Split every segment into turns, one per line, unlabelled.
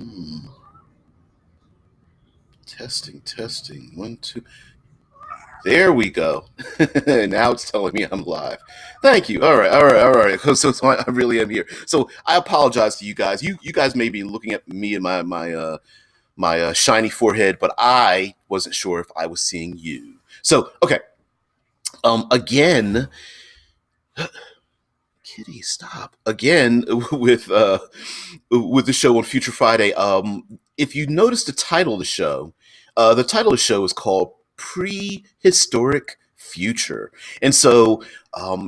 Hmm. Testing. 1, 2. There we go. Now it's telling me I'm live. Thank you. All right. So I really am here. So I apologize to you guys. You guys may be looking at me and my shiny forehead, but I wasn't sure if I was seeing you. So okay. Again, Kitty, stop again with the show on Future Friday. If you notice the title of the show is called Prehistoric Future, and so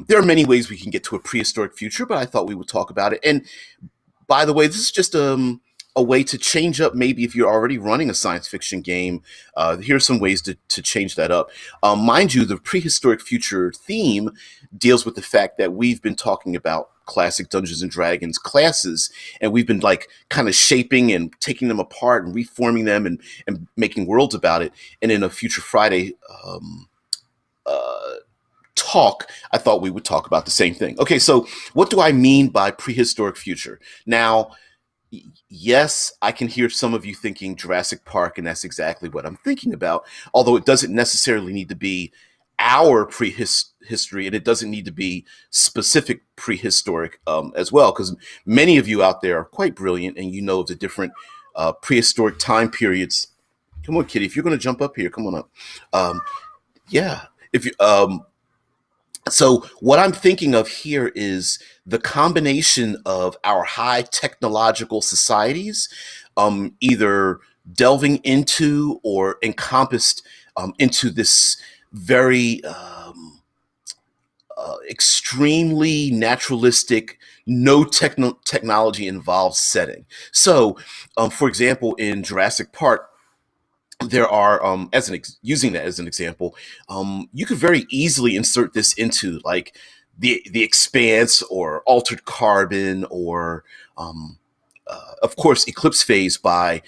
there are many ways we can get to a prehistoric future, but I thought we would talk about it. And by the way, this is just a way to change up. Maybe if you're already running a science fiction game, here's some ways to change that up. Mind you, the prehistoric future theme deals with the fact that we've been talking about classic Dungeons and Dragons classes, and we've been like kind of shaping and taking them apart and reforming them and making worlds about it. And in a Future Friday uh, talk, I thought we would talk about the same thing. Okay, so what do I mean by prehistoric future? Now, yes, I can hear some of you thinking Jurassic Park, and that's exactly what I'm thinking about. Although it doesn't necessarily need to be our prehistory, and it doesn't need to be specific prehistoric as well, because many of you out there are quite brilliant, and you know of the different prehistoric time periods. Come on, Kitty, if you're going to jump up here, come on up. Yeah, if you so what I'm thinking of here is the combination of our high technological societies, either delving into or encompassed into this very extremely naturalistic, no technology involved setting. So, for example, in Jurassic Park, there are using that as an example, you could very easily insert this into like the Expanse or Altered Carbon or of course Eclipse phase by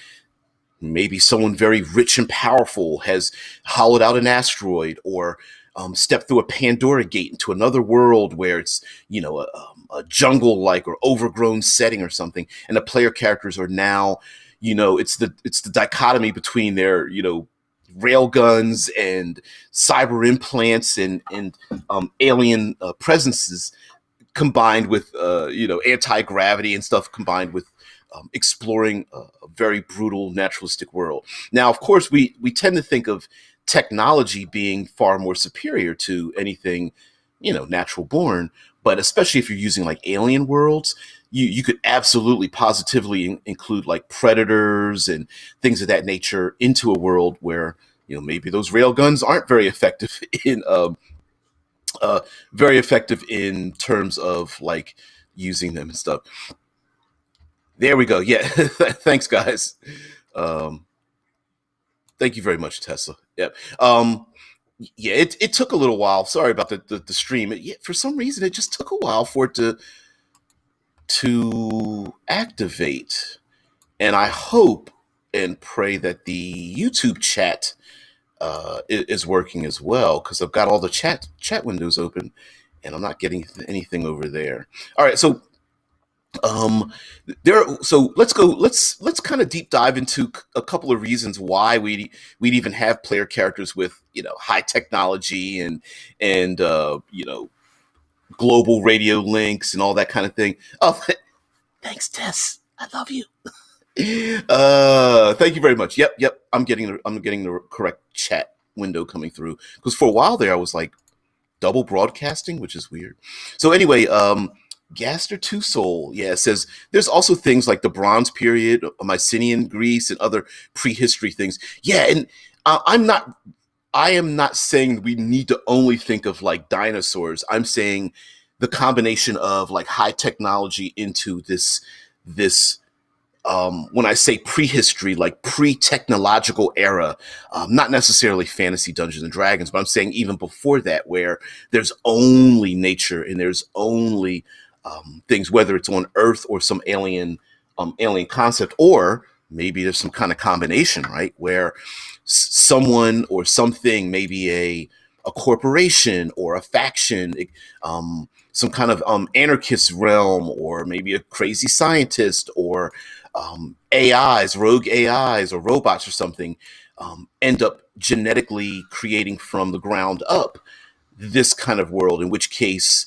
maybe someone very rich and powerful has hollowed out an asteroid or stepped through a Pandora gate into another world where it's a jungle like or overgrown setting or something, and the player characters are now it's the dichotomy between their rail guns and cyber implants and alien presences combined with anti-gravity and stuff combined with exploring a very brutal naturalistic world. Now, of course, we tend to think of technology being far more superior to anything natural born, but especially if you're using like alien worlds, you could absolutely positively include like predators and things of that nature into a world where maybe those rail guns aren't in uh, very effective in terms of like using them and stuff. There we go. Yeah. Thanks, guys. Um, thank you very much, Tesla. Yep. Yeah, it took a little while. Sorry about the stream. For some reason, it just took a while for it to activate. And I hope and pray that the YouTube chat is working as well, because I've got all the chat windows open, and I'm not getting anything over there. All right, so let's kind of deep dive into a couple of reasons why we'd even have player characters with high technology and global radio links and all that kind of thing. Oh, thanks, Tess, I love you. Thank you very much. Yep, I'm getting the correct chat window coming through, because for a while there I was like double broadcasting, which is weird. So anyway, Gaster Two Soul, yeah, it says there's also things like the Bronze Period, Mycenaean Greece, and other prehistory things. Yeah, and I am not saying we need to only think of like dinosaurs. I'm saying the combination of like high technology into this when I say prehistory, like pre-technological era, not necessarily fantasy Dungeons and Dragons, but I'm saying even before that, where there's only nature and there's only things, whether it's on Earth or some alien concept, or maybe there's some kind of combination, right? Where someone or something, maybe a corporation or a faction, some kind of anarchist realm, or maybe a crazy scientist, or AIs, rogue AIs or robots or something, end up genetically creating from the ground up this kind of world, in which case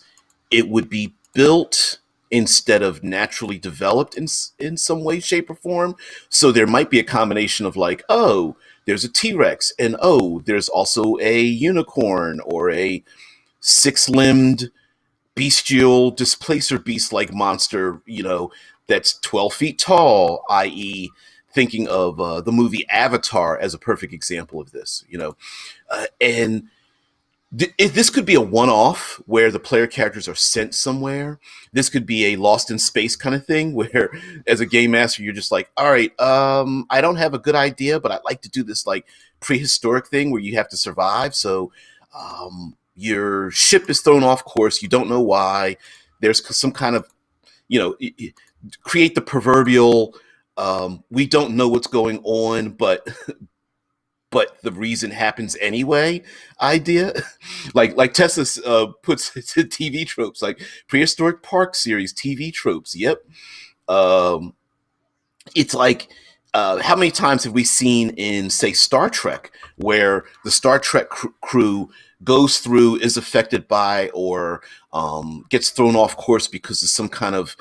it would be built instead of naturally developed in some way, shape, or form. So there might be a combination of like, oh, there's a T-Rex, and oh, there's also a unicorn or a six-limbed bestial displacer beast like monster, that's 12 feet tall, i.e., thinking of the movie Avatar as a perfect example of this, and this could be a one-off where the player characters are sent somewhere. This could be a Lost in Space kind of thing where, as a game master, you're just like, all right, I don't have a good idea, but I'd like to do this like prehistoric thing where you have to survive. So your ship is thrown off course. You don't know why. There's some kind of, create the proverbial, we don't know what's going on, but the reason happens anyway idea. like Tesla puts to TV tropes, like Prehistoric Park series TV tropes. Yep. It's like, how many times have we seen in, say, Star Trek, where the Star Trek crew goes through, is affected by, or gets thrown off course because of some kind of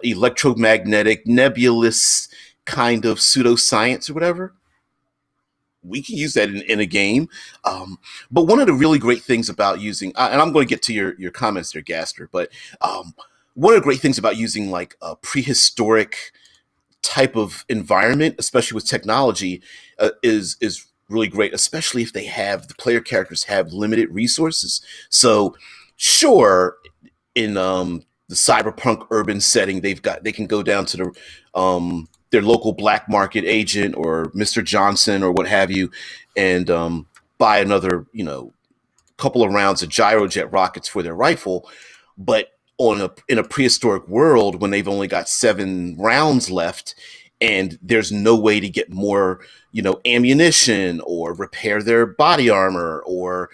electromagnetic, nebulous kind of pseudoscience or whatever? We can use that in a game. But one of the really great things about using, and I'm going to get to your comments there, Gaster, but one of the great things about using like a prehistoric type of environment, especially with technology, is really great, especially if the player characters have limited resources. So sure, in the cyberpunk urban setting, they can go down to their local black market agent or Mr. Johnson or what have you, and buy another, couple of rounds of gyrojet rockets for their rifle. But in a prehistoric world, when they've only got 7 rounds left, and there's no way to get more, ammunition or repair their body armor, or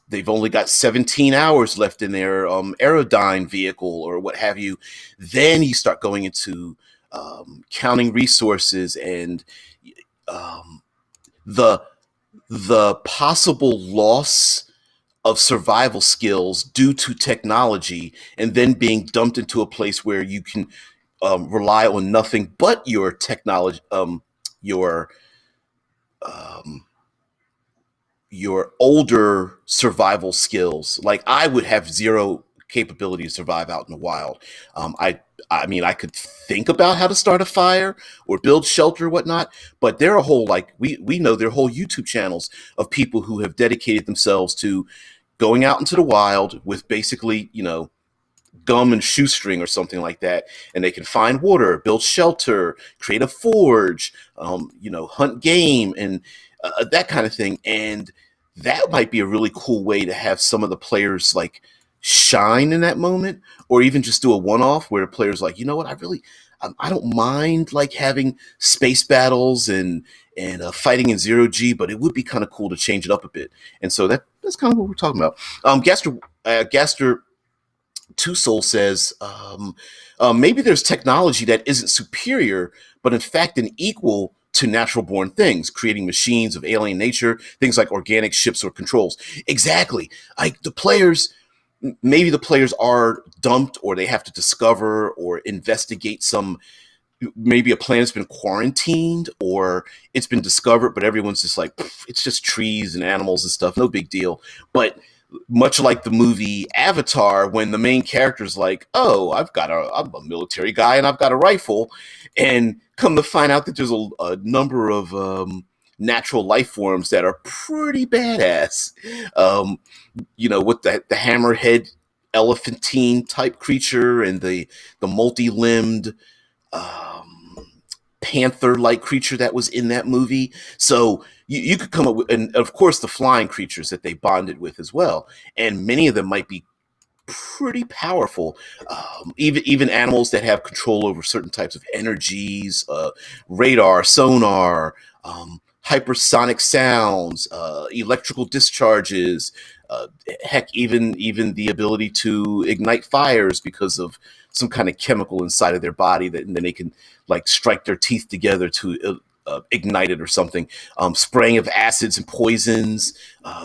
they've only got 17 hours left in their Aerodyne vehicle or what have you, then you start going into counting resources and the possible loss of survival skills due to technology, and then being dumped into a place where you can rely on nothing but your technology, your older survival skills. Like, I would have zero capability to survive out in the wild. I mean, I could think about how to start a fire or build shelter or whatnot, but there are we know there are whole YouTube channels of people who have dedicated themselves to going out into the wild with basically, gum and shoestring or something like that, and they can find water, build shelter, create a forge, hunt game, and that kind of thing. And that might be a really cool way to have some of the players like shine in that moment, or even just do a one-off where the players like, you know what, I don't mind like having space battles and fighting in zero G, but it would be kind of cool to change it up a bit. And so that's kind of what we're talking about. Gaster Two Soul says, maybe there's technology that isn't superior, but in fact an equal to natural born things, creating machines of alien nature, things like organic ships or controls. Exactly. Like maybe the players are dumped, or they have to discover or investigate maybe a planet's been quarantined, or it's been discovered, but everyone's just like, it's just trees and animals and stuff, no big deal. But much like the movie Avatar, when the main character's like, oh, I'm a military guy and I've got a rifle, and come to find out that there's a number of natural life forms that are pretty badass. With the hammerhead elephantine type creature, and the multi-limbed panther-like creature that was in that movie. So you could come up with, and of course the flying creatures that they bonded with as well, and many of them might be pretty powerful. Even animals that have control over certain types of energies, radar, sonar, hypersonic sounds, electrical discharges, heck, even the ability to ignite fires because of some kind of chemical inside of their body that, and then they can like strike their teeth together to ignite it or something. Spraying of acids and poisons,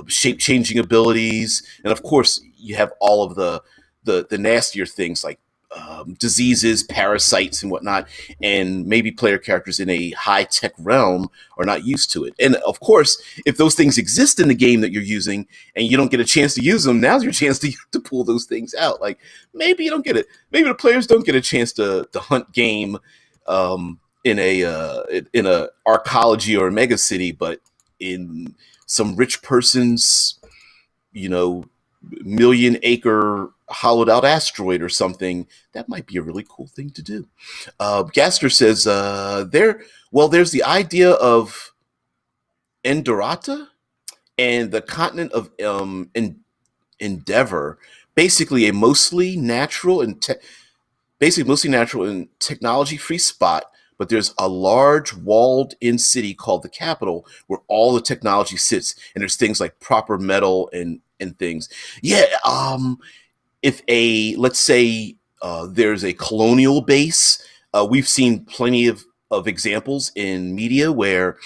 shape changing abilities, and of course you have all of the nastier things like diseases, parasites, and whatnot. And maybe player characters in a high tech realm are not used to it. And of course, if those things exist in the game that you're using and you don't get a chance to use them, now's your chance to pull those things out. Like maybe you don't get it. Maybe the players don't get a chance to hunt game in a arcology or a mega city, but in some rich person's, you know, million acre hollowed out asteroid or something, that might be a really cool thing to do. Gaster says there's the idea of Endorata and the continent of Endeavor, basically a mostly natural and technology free spot, but there's a large walled in city called the capital where all the technology sits, and there's things like proper metal and things. Yeah, if a let's say there's a colonial base, we've seen plenty of examples in media where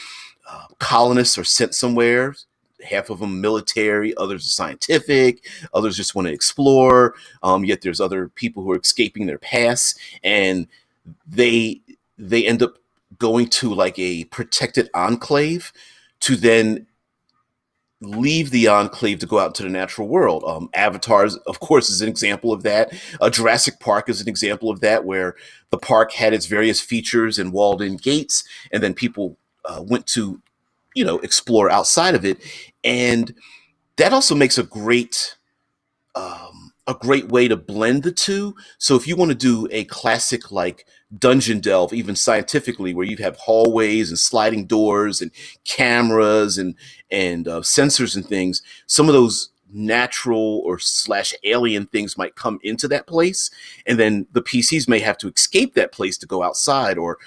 colonists are sent somewhere, half of them military, others are scientific, others just want to explore, yet there's other people who are escaping their past, and they end up going to like a protected enclave to then leave the enclave to go out into the natural world. Avatars, of course, is an example of that. Jurassic Park is an example of that, where the park had its various features and walled-in gates, and then people went to, explore outside of it, and that also makes a great way to blend the two. So if you want to do a classic like dungeon delve, even scientifically, where you have hallways and sliding doors and cameras and sensors and things, some of those natural or slash alien things might come into that place, and then the PCs may have to escape that place to go outside, or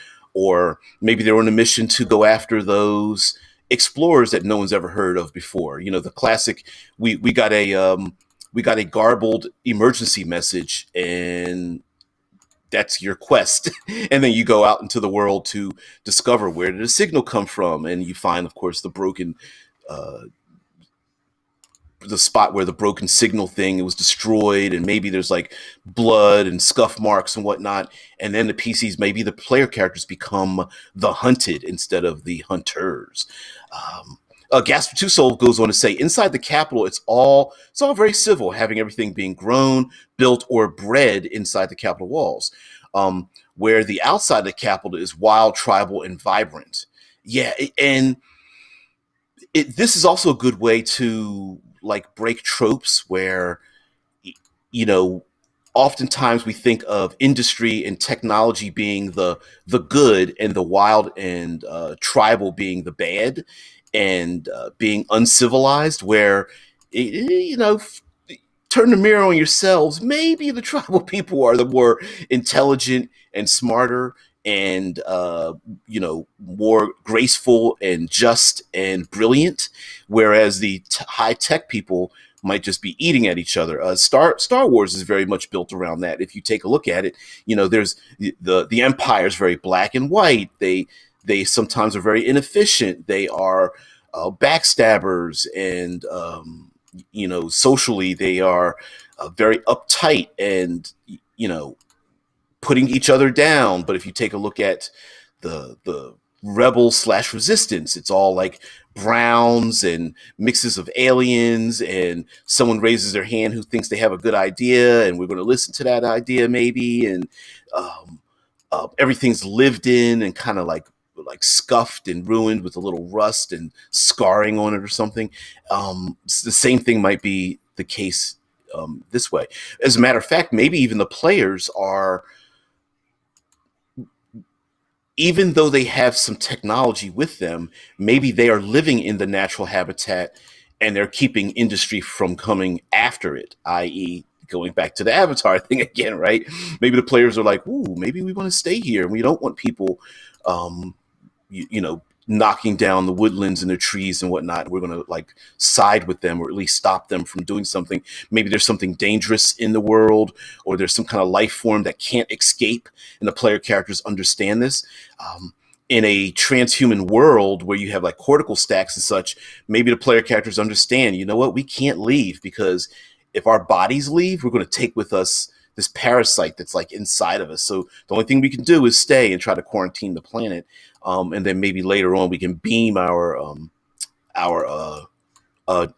maybe they're on a mission to go after those explorers that no one's ever heard of before. The classic, we got a garbled emergency message, and that's your quest. And then you go out into the world to discover where did the signal come from, and you find, of course, the spot where the broken signal thing, it was destroyed, and maybe there's like blood and scuff marks and whatnot. And then the PCs, maybe the player characters become the hunted instead of the hunters. Gasper Two Soul goes on to say, inside the capital, it's all very civil, having everything being grown, built, or bred inside the capital walls. Where the outside of the capital is wild, tribal, and vibrant. Yeah, this is also a good way to like break tropes where, you know, oftentimes we think of industry and technology being the good, and the wild and tribal being the bad, and being uncivilized, where turn the mirror on yourselves. Maybe the tribal people are the more intelligent and smarter, and more graceful and just and brilliant, whereas the high tech people might just be eating at each other. Star Wars is very much built around that. If you take a look at it, there's the Empire is very black and white. They sometimes are very inefficient. They are backstabbers, and socially they are very uptight and putting each other down. But if you take a look at the rebel slash resistance, it's all like browns and mixes of aliens, and someone raises their hand who thinks they have a good idea, and we're going to listen to that idea maybe, and everything's lived in and kind of like scuffed and ruined with a little rust and scarring on it or something. The same thing might be the case this way. As a matter of fact, maybe even the players are, even though they have some technology with them, maybe they are living in the natural habitat and they're keeping industry from coming after it, i.e., going back to the Avatar thing again, right? Maybe the players are like, ooh, maybe we want to stay here and we don't want people knocking down the woodlands and the trees and whatnot. We're going to like side with them, or at least stop them from doing something. Maybe there's something dangerous in the world, or there's some kind of life form that can't escape, and the player characters understand this. In a transhuman world where you have like cortical stacks and such, maybe the player characters understand, you know what, we can't leave, because if our bodies leave, we're going to take with us this parasite that's like inside of us. So the only thing we can do is stay and try to quarantine the planet. And then maybe later on we can beam our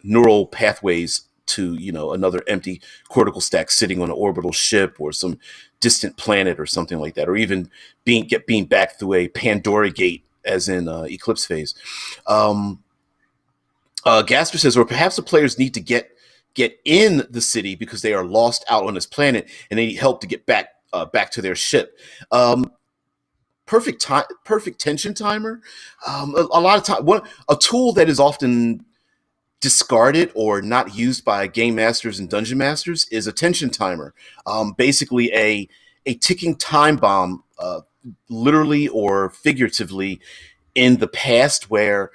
neural pathways to, you know, another empty cortical stack sitting on an orbital ship or some distant planet or something like that, or even get beamed back through a Pandora gate, as in Eclipse phase. Gaster says, or perhaps the players need to get in the city because they are lost out on this planet and they need help to get back to their ship. Perfect tension timer. A lot of time, a tool that is often discarded or not used by game masters and dungeon masters is a tension timer. Basically, a ticking time bomb, literally or figuratively, in the past, where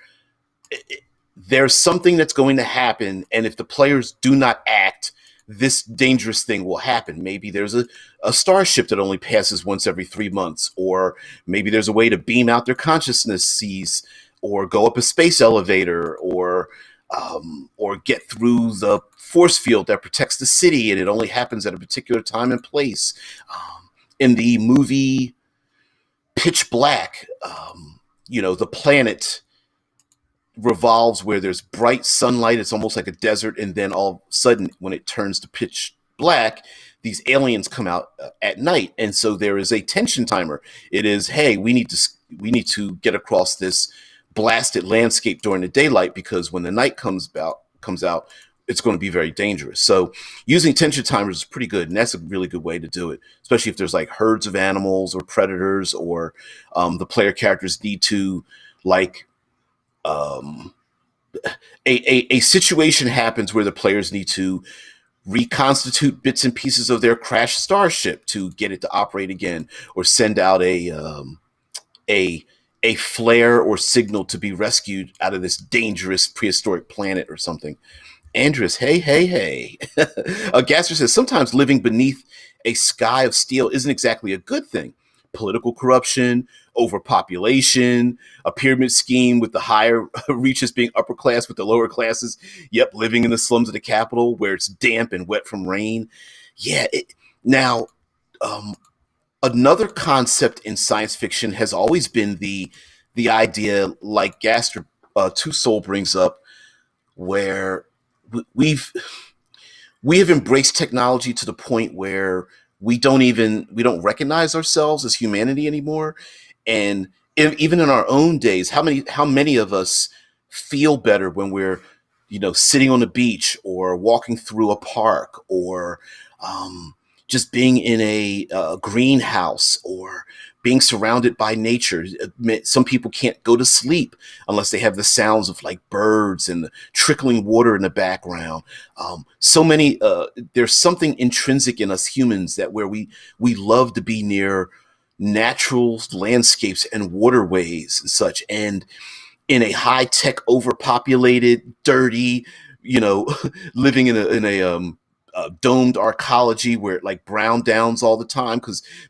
there's something that's going to happen, and if the players do not act, this dangerous thing will happen. Maybe there's a starship that only passes once every 3 months, or maybe there's a way to beam out their consciousnesses, or go up a space elevator, or get through the force field that protects the city, and it only happens at a particular time and place. In the movie Pitch Black, the planet revolves where there's bright sunlight. It's almost like a desert, and then all of a sudden, when it turns to pitch black, these aliens come out at night, and so there is a tension timer. It is, hey, we need to get across this blasted landscape during the daylight, because when the night comes out, it's going to be very dangerous. So using tension timers is pretty good, and that's a really good way to do it, especially if there's like herds of animals or predators, or the player characters need to, like, a situation happens where the players need to reconstitute bits and pieces of their crashed starship to get it to operate again, or send out a flare or signal to be rescued out of this dangerous prehistoric planet or something. Andrews, hey. Gaster says, sometimes living beneath a sky of steel isn't exactly a good thing. Political corruption, overpopulation, a pyramid scheme with the higher reaches being upper class with the lower classes. Yep, living in the slums of the capital where it's damp and wet from rain. Yeah, now, another concept in science fiction has always been the idea, like Gaster Two Soul brings up, where we have embraced technology to the point where we don't recognize ourselves as humanity anymore. And even in our own days, how many of us feel better when we're, sitting on the beach, or walking through a park, or just being in a greenhouse, or being surrounded by nature. Some people can't go to sleep unless they have the sounds of like birds and the trickling water in the background. There's something intrinsic in us humans that where we love to be near natural landscapes and waterways and such. And in a high tech, overpopulated, dirty, living in a domed arcology where it like brown downs all the time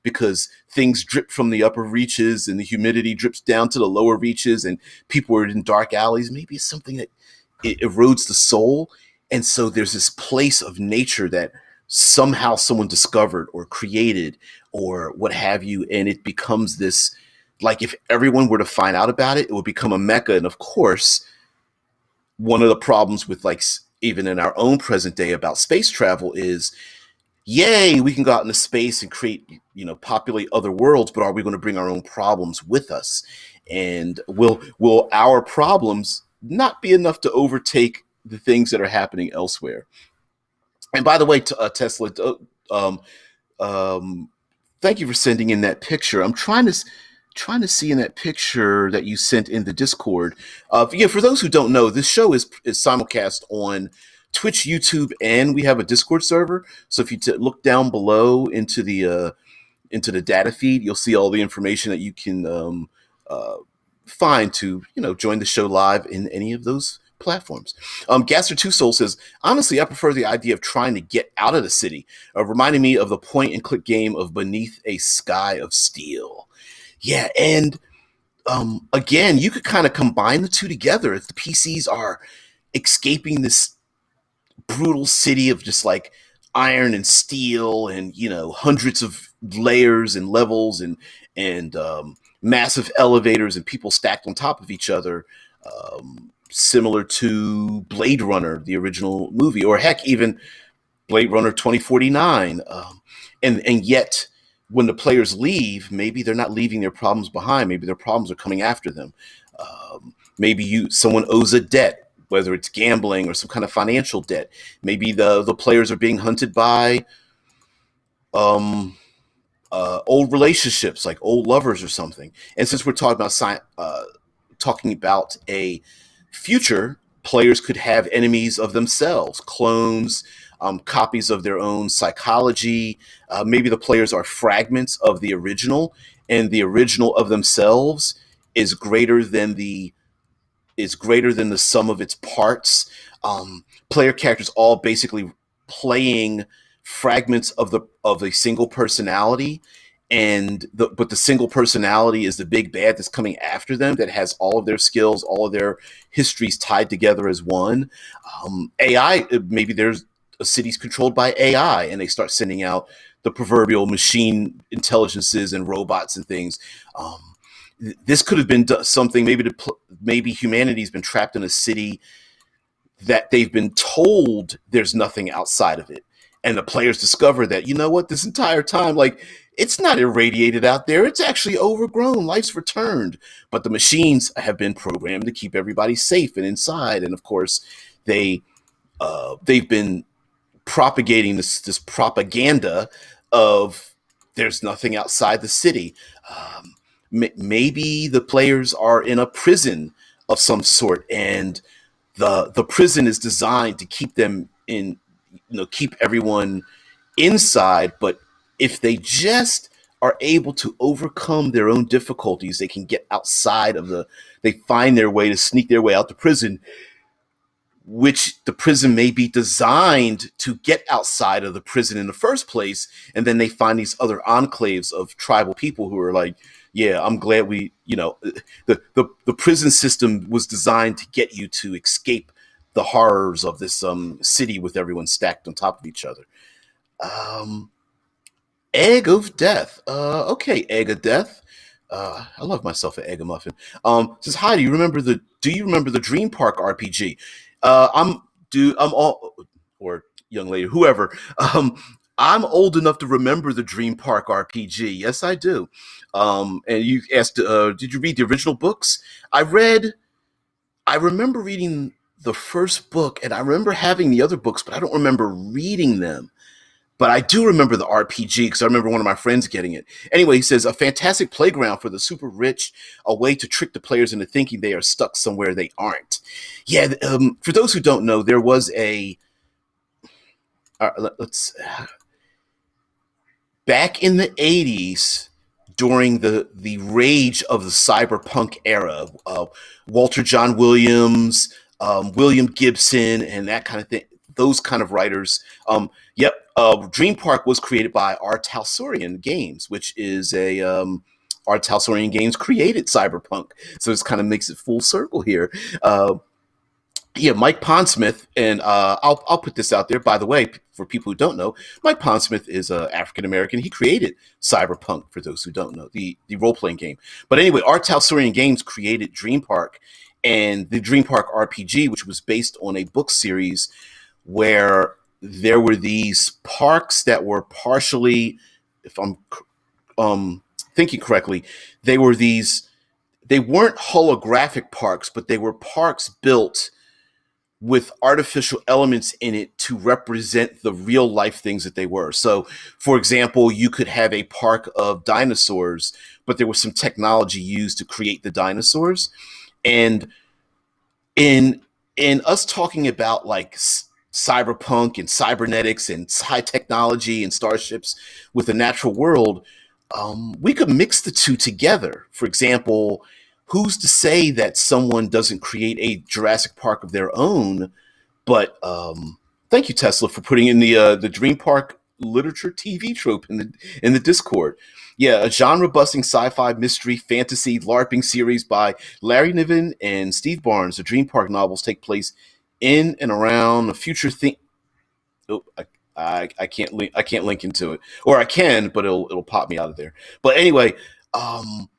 because things drip from the upper reaches and the humidity drips down to the lower reaches, and people are in dark alleys. Maybe it's something that it erodes the soul. And so there's this place of nature that somehow someone discovered or created or what have you, and it becomes this, like, if everyone were to find out about it, it would become a mecca. And of course, one of the problems with, like, even in our own present day about space travel is, yay, we can go out into space and create, populate other worlds, but are we going to bring our own problems with us? And will our problems not be enough to overtake the things that are happening elsewhere? And by the way, Tesla, um, um, thank you for sending in that picture. I'm trying to see in that picture that you sent in the Discord. For those who don't know, this show is simulcast on Twitch, YouTube, and we have a Discord server. So if you look down below into the data feed, you'll see all the information that you can fine to, join the show live in any of those platforms. Gasser Two Soul says, honestly, I prefer the idea of trying to get out of the city, reminding me of the point and click game of Beneath a Sky of Steel. Yeah, and again, you could kind of combine the two together. If the PCs are escaping this brutal city of just like iron and steel and hundreds of layers and levels and massive elevators and people stacked on top of each other, similar to Blade Runner, the original movie, or heck, even Blade Runner 2049. And yet, when the players leave, maybe they're not leaving their problems behind. Maybe their problems are coming after them. Maybe someone owes a debt, whether it's gambling or some kind of financial debt. Maybe the players are being hunted by old relationships, like old lovers or something. And since we're talking about a future, players could have enemies of themselves, clones, copies of their own psychology. Maybe the players are fragments of the original, and the original of themselves is greater than the sum of its parts. Player characters all basically playing fragments of a single personality, but the single personality is the big bad that's coming after them, that has all of their skills, all of their histories tied together as one. AI, maybe there's a city's controlled by AI, and they start sending out the proverbial machine intelligences and robots and things. This could have been something. Maybe humanity's been trapped in a city that they've been told there's nothing outside of it, and the players discover that, this entire time, like, it's not irradiated out there. It's actually overgrown. Life's returned, but the machines have been programmed to keep everybody safe and inside. And of course, they've been propagating this propaganda of there's nothing outside the city. Maybe the players are in a prison of some sort, and the prison is designed to keep them in, keep everyone inside. But if they just are able to overcome their own difficulties, they can get outside they find their way to sneak their way out the prison, which the prison may be designed to get outside of the prison in the first place. And then they find these other enclaves of tribal people who are like, yeah, I'm glad the prison system was designed to get you to escape the horrors of this city with everyone stacked on top of each other. Egg of Death. Okay, Egg of Death. I love myself an egg of muffin. Says, hi. Do you remember the Dream Park RPG? I'm all, or young lady, whoever. I'm old enough to remember the Dream Park RPG. Yes, I do. And you asked, did you read the original books? I remember reading the first book, and I remember having the other books, but I don't remember reading them. But I do remember the RPG because I remember one of my friends getting it. Anyway, he says, a fantastic playground for the super rich, a way to trick the players into thinking they are stuck somewhere they aren't. Yeah, for those who don't know, there was back in the 80s, during the rage of the cyberpunk era, Walter John Williams, William Gibson, and that kind of thing, those kind of writers. Dream Park was created by R. Talsorian Games, which is R. Talsorian Games created cyberpunk. So this kind of makes it full circle here. Mike Pondsmith, and I'll put this out there, by the way, for people who don't know, Mike Pondsmith is African-American. He created Cyberpunk, for those who don't know, the role-playing game. But anyway, R. Talsorian Games created Dream Park, and the Dream Park RPG, which was based on a book series where there were these parks that were partially, if I'm thinking correctly, they weren't holographic parks, but they were parks built with artificial elements in it to represent the real life things that they were. So, for example, you could have a park of dinosaurs, but there was some technology used to create the dinosaurs. And in us talking about like cyberpunk and cybernetics and high technology and starships with the natural world, we could mix the two together. For example, who's to say that someone doesn't create a Jurassic Park of their own? But thank you, Tesla, for putting in the Dream Park literature TV trope in the Discord. Yeah, a genre-busting sci-fi mystery fantasy LARPing series by Larry Niven and Steve Barnes. The Dream Park novels take place in and around a future thing. Oh, I can't link. I can't link into it, or I can, but it'll pop me out of there. But anyway, um,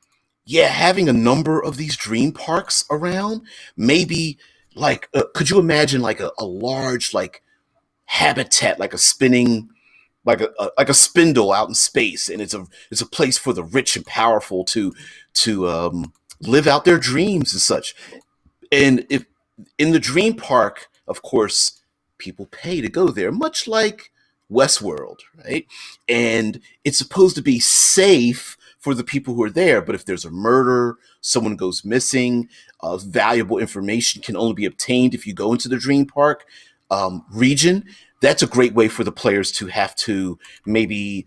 yeah, having a number of these dream parks around, maybe like, could you imagine like a large like habitat, like a spinning, like a spindle out in space, and it's a place for the rich and powerful to live out their dreams and such. And if in the dream park, of course, people pay to go there, much like Westworld, right? And it's supposed to be safe for the people who are there. But if there's a murder, someone goes missing, valuable information can only be obtained if you go into the dream park region. That's a great way for the players to have to maybe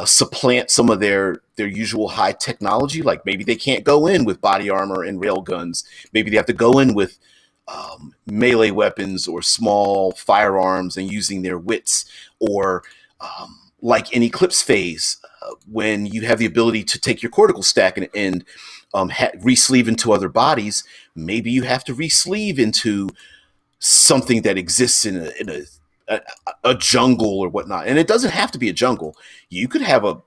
supplant some of their usual high technology. Like maybe they can't go in with body armor and rail guns. Maybe they have to go in with melee weapons or small firearms and using their wits, or like in Eclipse phase, when you have the ability to take your cortical stack and re-sleeve into other bodies. Maybe you have to re-sleeve into something that exists in a jungle or whatnot. And it doesn't have to be a jungle. You could have a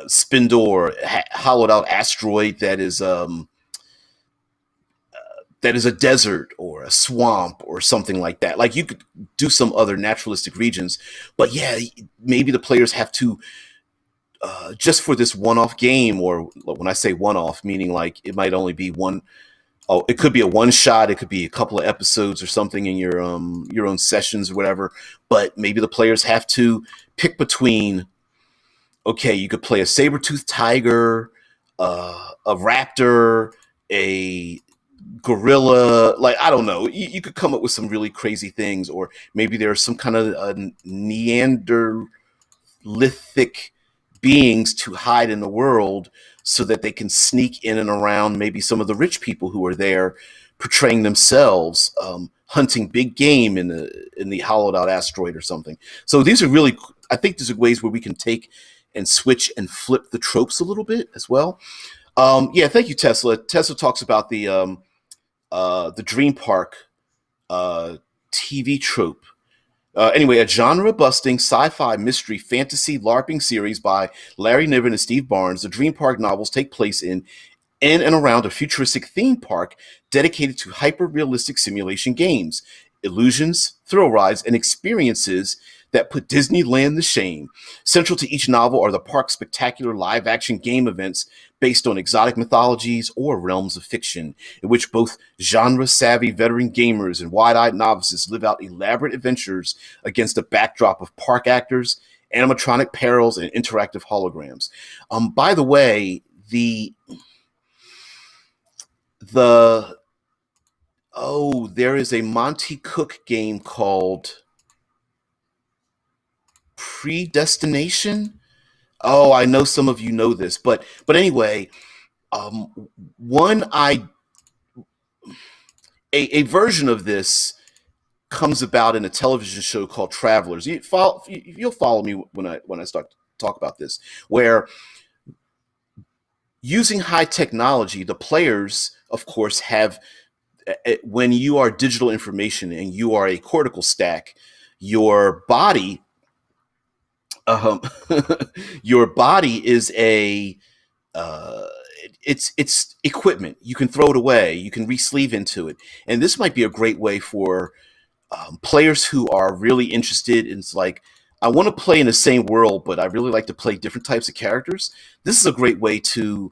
spindle or hollowed out asteroid that is a desert or a swamp or something like that. Like you could do some other naturalistic regions, but yeah, maybe the players have to just for this one-off game, or when I say one-off, meaning like it might only be one. Oh, it could be a one shot. It could be a couple of episodes or something in your own sessions or whatever. But maybe the players have to pick between. Okay, you could play a saber-toothed tiger, a raptor, a gorilla. Like I don't know. You could come up with some really crazy things, or maybe there's some kind of Neanderthalic beings to hide in the world so that they can sneak in and around maybe some of the rich people who are there, portraying themselves hunting big game in the hollowed out asteroid or something. So these are really, I think these are ways where we can take and switch and flip the tropes a little bit as well. Yeah, thank you, Tesla. Tesla talks about the Dream Park TV trope. Anyway, a genre-busting sci-fi mystery fantasy LARPing series by Larry Niven and Steve Barnes. The Dream Park novels take place in and around a futuristic theme park dedicated to hyper-realistic simulation games, illusions, thrill rides, and experiences that put Disneyland to shame. Central to each novel are the park's spectacular live-action game events based on exotic mythologies or realms of fiction, in which both genre-savvy veteran gamers and wide-eyed novices live out elaborate adventures against a backdrop of park actors, animatronic perils, and interactive holograms. By the way, there is a Monty Cook game called Predestination. Oh, I know some of you know this, but anyway, one I a version of this comes about in a television show called Travelers. You'll follow me when I start to talk about this, where using high technology, the players, of course, have when you are digital information and you are a cortical stack, your body, um, your body is uh, it's equipment. You can throw it away. You can re-sleeve into it, and this might be a great way for players who are really interested in, it's like, I want to play in the same world, but I really like to play different types of characters. This is a great way to,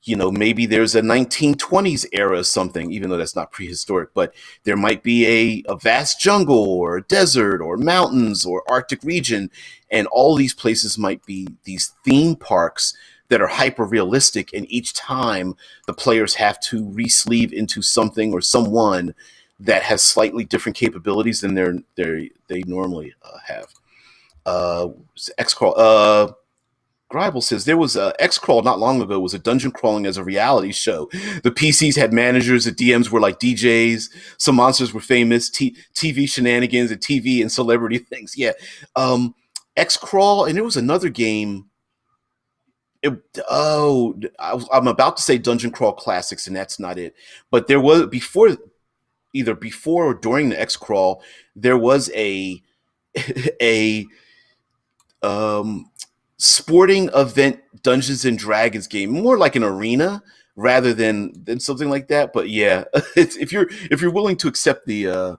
maybe there's a 1920s era of something, even though that's not prehistoric, but there might be a vast jungle or a desert or mountains or Arctic region. And all these places might be these theme parks that are hyper realistic. And each time the players have to re-sleeve into something or someone that has slightly different capabilities than they normally have. X-Crawl. Gribble says there was a X-Crawl not long ago was a dungeon crawling as a reality show. The PCs had managers, the DMs were like DJs, some monsters were famous, TV shenanigans and TV and celebrity things. Yeah. Um, X-Crawl, and there was another game. I'm about to say Dungeon Crawl Classics, and that's not it. But there was either before or during the X-Crawl, there was a um, sporting event Dungeons and Dragons game, more like an arena rather than something like that. But yeah, if you're willing to accept the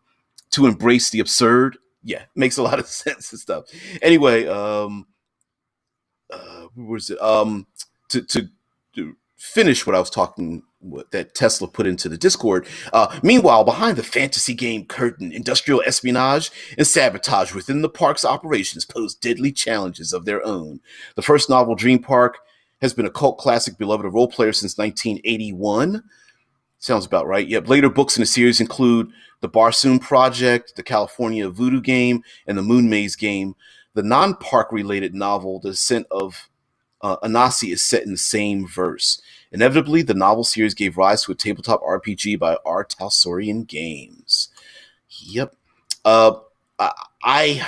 to embrace the absurd, yeah, it makes a lot of sense and stuff. Anyway, what was it? To finish what I was talking what that Tesla put into the Discord. Meanwhile, behind the fantasy game curtain, industrial espionage and sabotage within the park's operations pose deadly challenges of their own. The first novel, Dream Park, has been a cult classic beloved of role players since 1981. Sounds about right. Yep. Later books in the series include the Barsoom Project, the California Voodoo game, and the Moon Maze game. The non-park related novel, The Descent of Anansi, is set in the same verse. Inevitably, the novel series gave rise to a tabletop RPG by R. Talsorian Games. Yep. Uh, I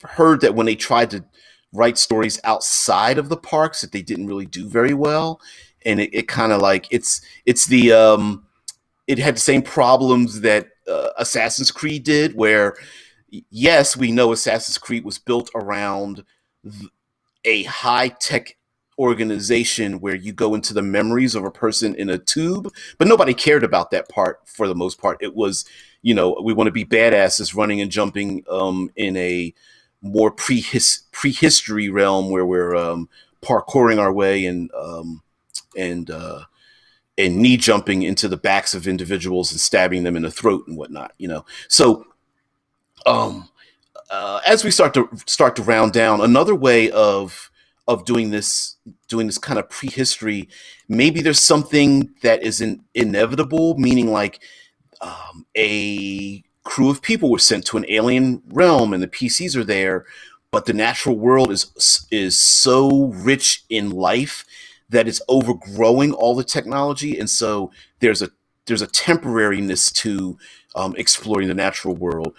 heard that when they tried to write stories outside of the parks, that they didn't really do very well, and it kind of like it's the it had the same problems that Assassin's Creed did, where yes, we know Assassin's Creed was built around a high tech organization where you go into the memories of a person in a tube, but nobody cared about that part for the most part. It was, we want to be badasses running and jumping in a more prehistory realm where we're parkouring our way and knee jumping into the backs of individuals and stabbing them in the throat and whatnot. So um, as we start to round down, another way of doing this kind of prehistory, maybe there's something that isn't inevitable, meaning like a crew of people were sent to an alien realm and the PCs are there, but the natural world is so rich in life that it's overgrowing all the technology, and so there's a temporariness to exploring the natural world.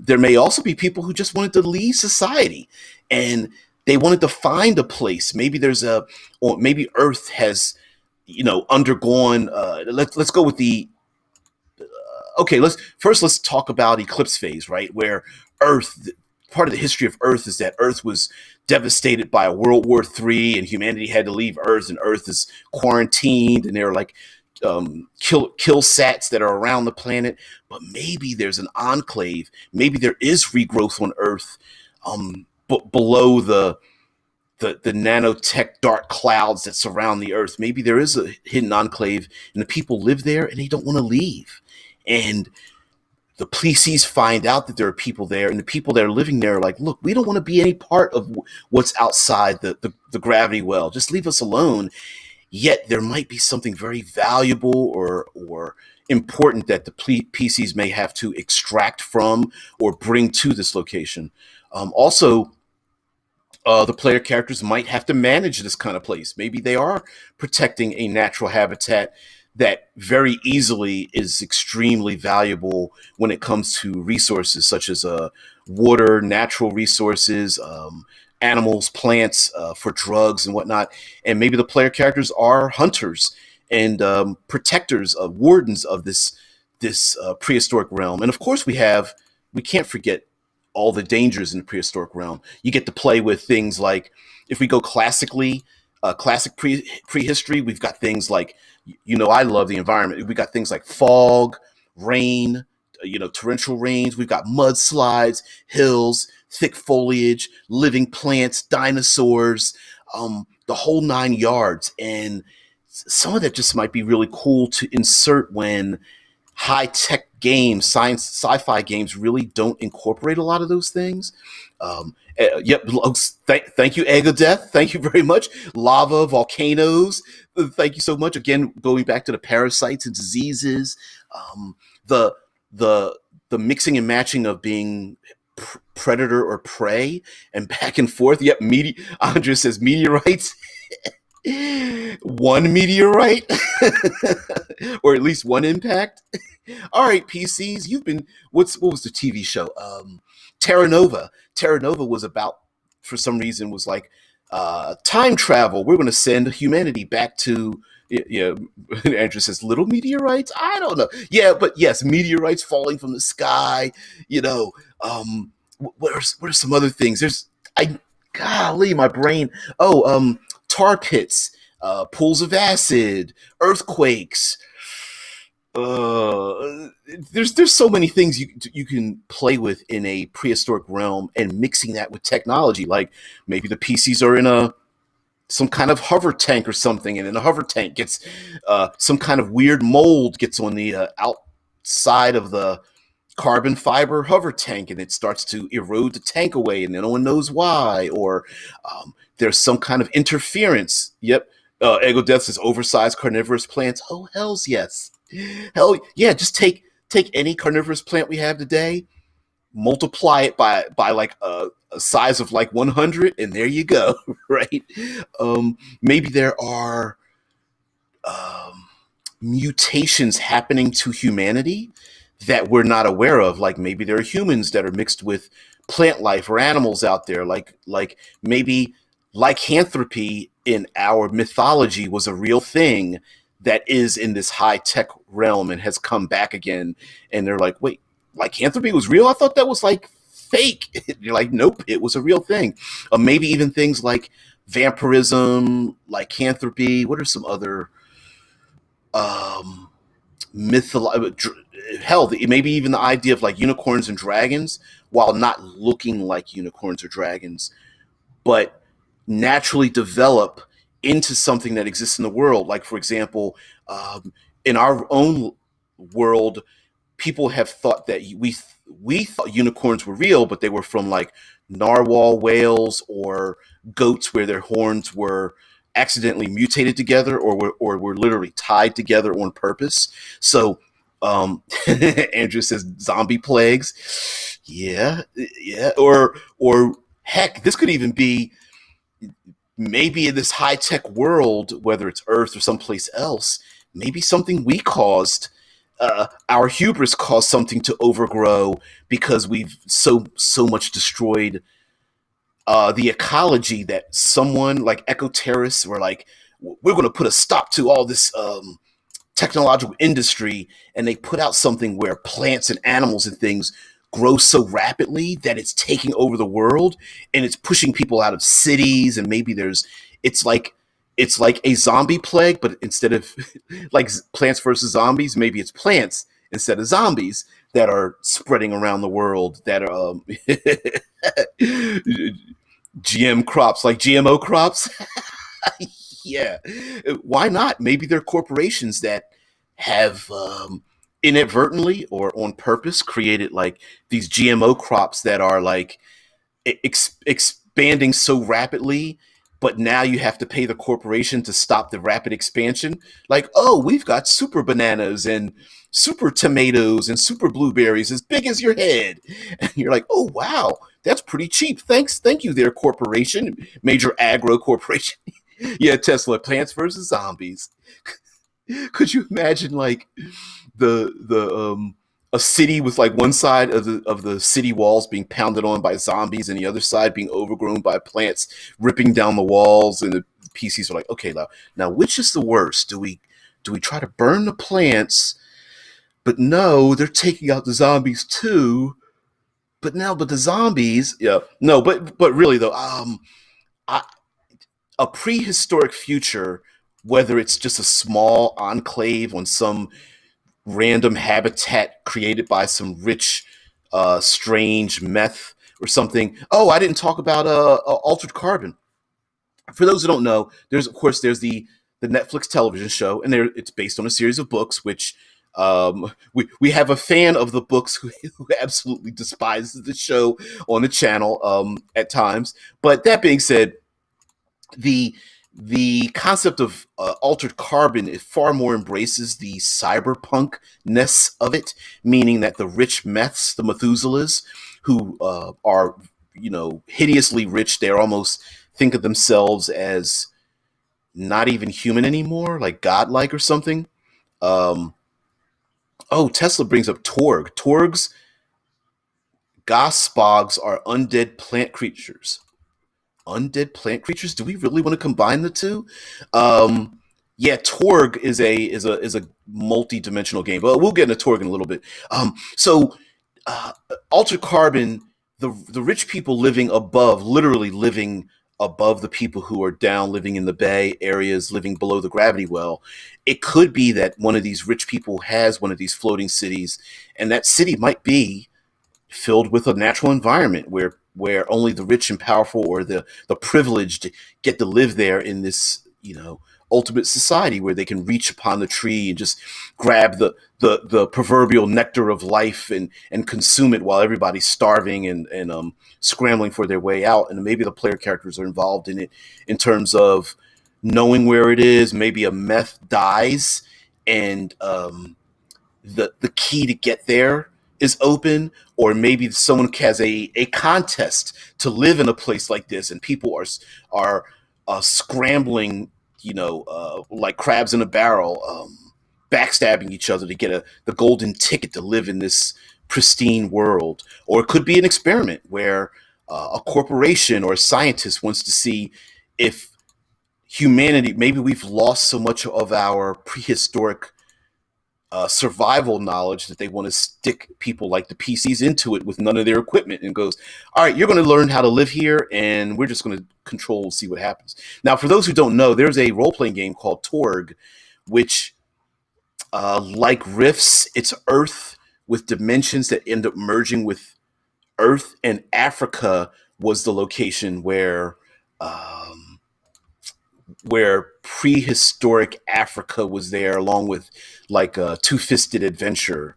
There may also be people who just wanted to leave society, and they wanted to find a place. Maybe or maybe Earth has, undergone. Let's go with the. Okay, let's talk about Eclipse phase, right? Where Earth, part of the history of Earth is that Earth was devastated by World War III, and humanity had to leave Earth, and Earth is quarantined, and there are like kill sats that are around the planet. But maybe there's an enclave. Maybe there is regrowth on Earth, below the nanotech dark clouds that surround the Earth. Maybe there is a hidden enclave, and the people live there, and they don't want to leave. And the PCs find out that there are people there, and the people that are living there are like, look, we don't want to be any part of what's outside the gravity well. Just leave us alone. Yet there might be something very valuable or important that the PCs may have to extract from or bring to this location. Also, the player characters might have to manage this kind of place. Maybe they are protecting a natural habitat that very easily is extremely valuable when it comes to resources such as water, natural resources, animals, plants, for drugs and whatnot. And maybe the player characters are hunters and protectors, wardens of this prehistoric realm. And of course, we can't forget all the dangers in the prehistoric realm. You get to play with things like, if we go classic prehistory, we've got things like, I love the environment. We got things like fog, rain, torrential rains. We've got mudslides, hills, thick foliage, living plants, dinosaurs, the whole nine yards. And some of that just might be really cool to insert when high-tech games, sci-fi games really don't incorporate a lot of those things. Yep. Thank you, Egg of Death. Thank you very much. Lava, volcanoes. Thank you so much. Again, going back to the parasites and diseases, the the mixing and matching of being predator or prey, and back and forth. Yep, Andrea says meteorites. One meteorite, or at least one impact. All right, PCs, you've been. What was the TV show? Terra Nova. Terra Nova was about, for some reason, was like time travel. We're going to send humanity back to. Yeah, Andrew says little meteorites. I don't know. Yeah, but yes, meteorites falling from the sky. You know, what are some other things? Golly, my brain. Oh, tar pits, pools of acid, earthquakes. There's so many things you can play with in a prehistoric realm, and mixing that with technology. Like maybe the PCs are in some kind of hover tank or something, and then the hover tank gets some kind of weird mold gets on the outside of the carbon fiber hover tank, and it starts to erode the tank away, and no one knows why. Or there's some kind of interference. Yep. Ego Death says oversized carnivorous plants. Oh, hells yes. Hell yeah, just take any carnivorous plant we have today, multiply it by like a size of like 100, and there you go. Right. Maybe there are mutations happening to humanity that we're not aware of. Like maybe there are humans that are mixed with plant life or animals out there. Like maybe lycanthropy in our mythology was a real thing that is in this high tech realm and has come back again. And they're like, wait, lycanthropy was real? I thought that was like fake. You're like, nope, it was a real thing. Maybe even things like vampirism, lycanthropy. What are some other hell, maybe even the idea of like unicorns and dragons, while not looking like unicorns or dragons, but naturally develop into something that exists in the world. Like, for example, in our own world, people have thought that we thought unicorns were real, but they were from like narwhal whales or goats where their horns were accidentally mutated together, or were literally tied together on purpose. So Andrew says zombie plagues. Yeah, yeah. Or heck, this could even be maybe in this high tech world, whether it's Earth or someplace else, maybe something we caused. Our hubris caused something to overgrow because we've so much destroyed the ecology, that someone like Ecoterrorists were like, we're going to put a stop to all this technological industry, and they put out something where plants and animals and things grow so rapidly that it's taking over the world, and it's pushing people out of cities. And maybe it's like a zombie plague, but instead of like Plants versus Zombies, maybe it's plants instead of zombies that are spreading around the world, that are GM crops, like GMO crops. Yeah, why not? Maybe they're corporations that have inadvertently or on purpose created like these GMO crops that are like expanding so rapidly, but now you have to pay the corporation to stop the rapid expansion. Like, oh, we've got super bananas and super tomatoes and super blueberries as big as your head. And you're like, oh, wow, that's pretty cheap. Thank you there, corporation, major agro corporation. Yeah, Tesla, Plants versus Zombies. Could you imagine like the a city with like one side of the city walls being pounded on by zombies, and the other side being overgrown by plants ripping down the walls, and the PCs are like, okay, now which is the worst? Do we try to burn the plants? But no, they're taking out the zombies too. But the zombies, yeah, no, but really though, I, a prehistoric future, whether it's just a small enclave on some random habitat created by some rich, strange meth or something. Oh, I didn't talk about Altered Carbon. For those who don't know, there's the Netflix television show, and it's based on a series of books, which we have a fan of the books who absolutely despises the show on the channel at times. But that being said, the the concept of altered carbon, it far more embraces the cyberpunk-ness of it, meaning that the rich meths, the Methuselahs, who are, hideously rich, they're almost think of themselves as not even human anymore, like godlike or something. Um, oh, Tesla brings up Torg. Torgs, Gospogs are undead plant creatures. Undead plant creatures? Do we really want to combine the two? Um, yeah, Torg is a multi-dimensional game, but we'll get into Torg in a little bit. So Altered Carbon, the rich people living above, literally living above the people who are down, living in the bay areas, living below the gravity well. It could be that one of these rich people has one of these floating cities, and that city might be filled with a natural environment where only the rich and powerful or the privileged get to live there in this ultimate society where they can reach upon the tree and just grab the proverbial nectar of life and consume it while everybody's starving and scrambling for their way out. And maybe the player characters are involved in it in terms of knowing where it is. Maybe a meth dies and the key to get there is open, or maybe someone has a contest to live in a place like this, and people are scrambling, like crabs in a barrel, backstabbing each other to get the golden ticket to live in this pristine world. Or it could be an experiment where a corporation or a scientist wants to see if humanity, maybe we've lost so much of our prehistoric survival knowledge that they want to stick people like the PCs into it with none of their equipment, and goes, all right, you're going to learn how to live here, and we're just going to control and see what happens. Now, for those who don't know, there's a role-playing game called Torg, which, like Rifts, it's Earth with dimensions that end up merging with Earth, and Africa was the location where prehistoric Africa was there, along with like a two-fisted adventure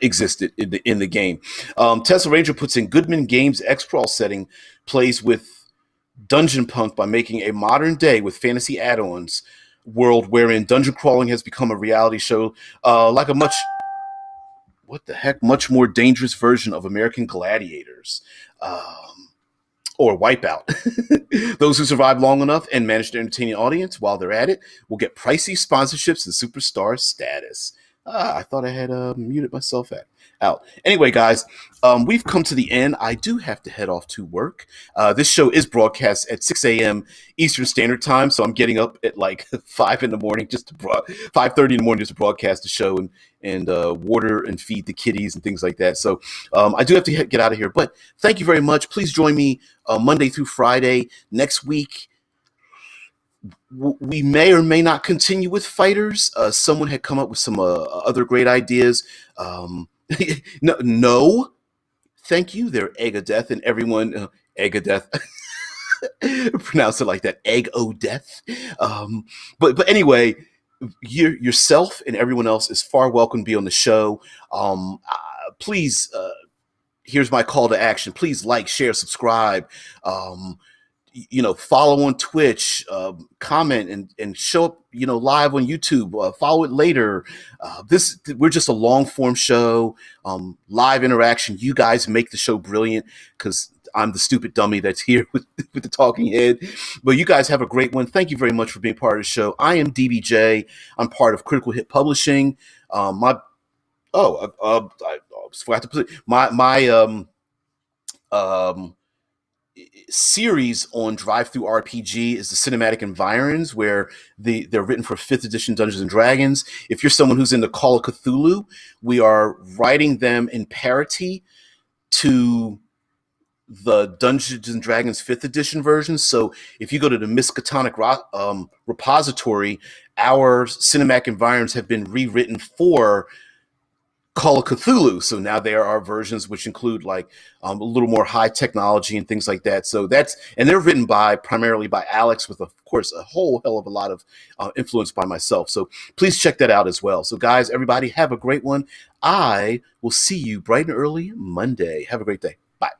existed in the game. Tesla Ranger puts in Goodman Games X-Crawl setting, plays with Dungeon Punk by making a modern day with fantasy add-ons world wherein dungeon crawling has become a reality show, like a much more dangerous version of American Gladiators. Or Wipeout. Those who survive long enough and manage to entertain an audience while they're at it will get pricey sponsorships and superstar status. I thought I had muted myself out. Anyway, guys, we've come to the end. I do have to head off to work. This show is broadcast at 6 a.m. Eastern Standard Time, so I'm getting up at like 5 in the morning, 5:30 in the morning just to broadcast the show and water and feed the kitties and things like that. So I do have to get out of here. But thank you very much. Please join me Monday through Friday. Next week, we may or may not continue with fighters. Someone had come up with some other great ideas. No, thank you. They're Egg of Death, and everyone, Egg of Death. Pronounce it like that, Egg o' Death. But anyway, yourself and everyone else is far welcome to be on the show. Please, here's my call to action. Please like, share, subscribe. Follow on Twitch, comment and show up, live on YouTube, follow it later. We're just a long form show, live interaction. You guys make the show brilliant because I'm the stupid dummy that's here with the talking head. But you guys have a great one. Thank you very much for being part of the show. I am DBJ. I'm part of Critical Hit Publishing. I forgot to put my series on Drive-Thru RPG is the Cinematic Environs, where they're written for 5th edition Dungeons and Dragons. If you're someone who's into Call of Cthulhu, we are writing them in parity to the Dungeons and Dragons 5th edition version. So if you go to the Miskatonic repository, our Cinematic Environs have been rewritten for Call of Cthulhu. So now there are versions which include like a little more high technology and things like that. So and they're written primarily by Alex, with of course a whole hell of a lot of influence by myself. So please check that out as well. So guys, everybody have a great one. I will see you bright and early Monday. Have a great day. Bye.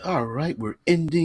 All right, we're ending.